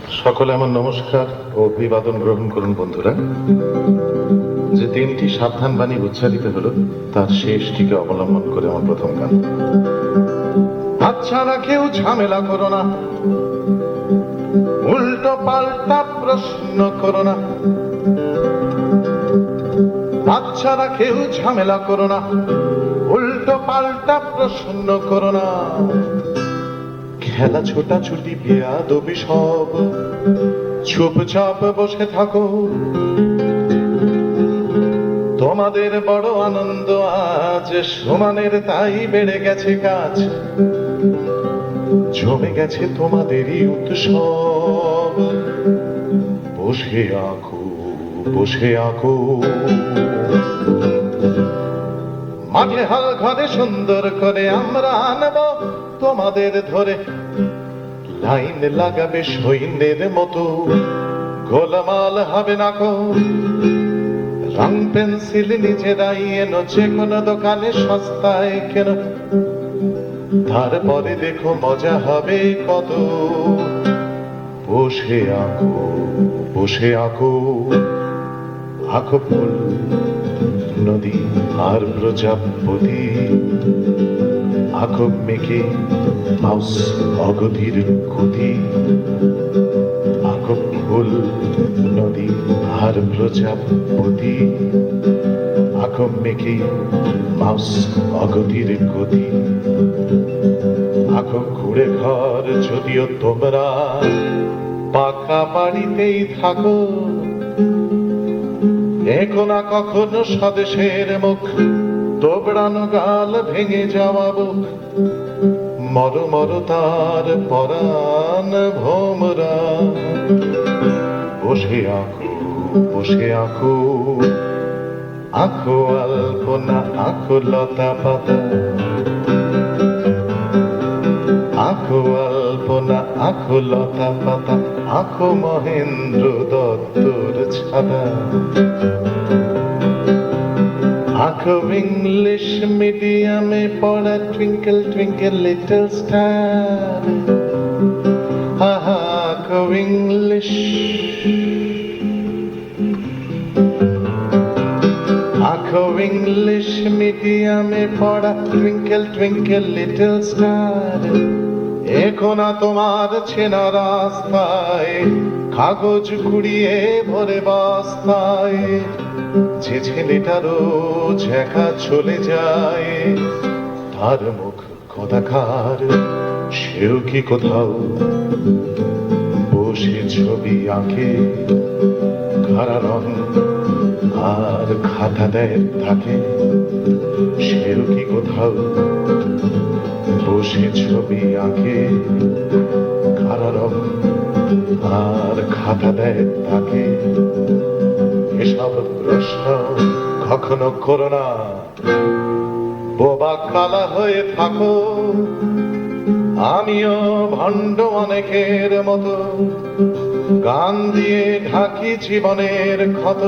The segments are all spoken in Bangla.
সকলে আমার নমস্কার ও অভিবাদন গ্রহণ করুন বন্ধুরা। যে তিনটি সাবধান বাণী উচ্চারিত হলো তার শেষটিকে অবলম্বন করে আমার প্রথম গান। বাচ্চারা কেউ ঝামেলা করো না, উল্টো পাল্টা প্রশ্ন করো না। বাচ্চারা কেউ ঝামেলা করো না, উল্টো পাল্টা প্রশ্ন করো না। খেলা ছোটাছুটি বেয়াদবি সব চুপচাপ বসে থাকো। তোমাদের বড় আনন্দ আজ সমানের, তাই বেড়ে গেছে কাজ, জমে গেছে তোমাদেরই উৎসব। বসে আঁকো, বসে আঁকো। মাঠে হাল ঘরে সুন্দর করে আমরা আনবো তোমাদের ধরে। লাইন লাগাবে সৈন্যের মতো, গোলমাল হবে না কো। রং পেন্সিল নিজেরাই এনো, যে কোনো দোকানে সস্তায় কেন। তারপরে দেখো মজা হবে কত। বসে আঁকো, বসে আঁকো। আঁকো ফুল, নদী আর প্রজাপতি। আঁকো মেঘে মাউস অগধির গতি। আঁকো ফুল, নদী আর প্রজাপতি। আঁকো মেঘে মাউস অগধির গতি। আঁকো কুড়ে ঘর, যদিও তোমরা পাকা বাড়িতেই থাকো। এখো না কখনো স্বদেশের মুখ, তোবড়ানো গাল ভেঙে যাওয়া বুক। মর মর তার পরাণ ভোমরা। বসে আঁকো, বসে আঁকো। আঁকো আলপনা, আঁকো লতা পাতা। আঁকো আলপনা, আঁকো লতা পাতা। আঁকো মহেন্দ্র দত্তর ছাতা। আঁকো ইংলিশ মিডিয়ামে পড়া টুইঙ্কেল টুইঙ্কেল লিটল স্টার। আঁকো ইংলিশ, আঁকো ইংলিশ মিডিয়ামে পড়া টুইঙ্কেল টুইঙ্কেল লিটল স্টার। এখো না তোমার চেনা রাস্তায়, কাগজ কুড়িয়ে ভরে বস্তায়। যে ছেলেটা রোজ একা চলে যায়, তার মুখ কদাকার, সেও কি কোথাও বসে ছবি আঁকে। খাড়া রং আর খাতা দেয় থাকে, সেও কি কোথাও বসে ছবি আঁকে। খাড়া রং আর খাতা দেয় থাকে। এসব প্রশ্ন কখনো করো না, বোবা কালা হয়ে থাকো। আমিও ভণ্ড অনেকের মতো, গান দিয়ে ঢাকি জীবনের ক্ষত।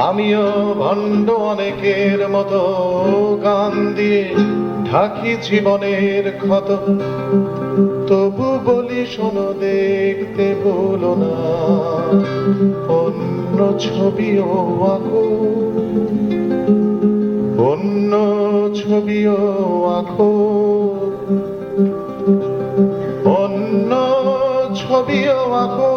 আমিও ভণ্ড অনেকের মতো, গান দিয়ে ঢাকি জীবনের ক্ষত। তবু বলি শোনো, দেখতে বলো না, অন্য ছবিও আঁকো। অন্য ছবিও আঁকো। অন্য ছবিও আঁকো।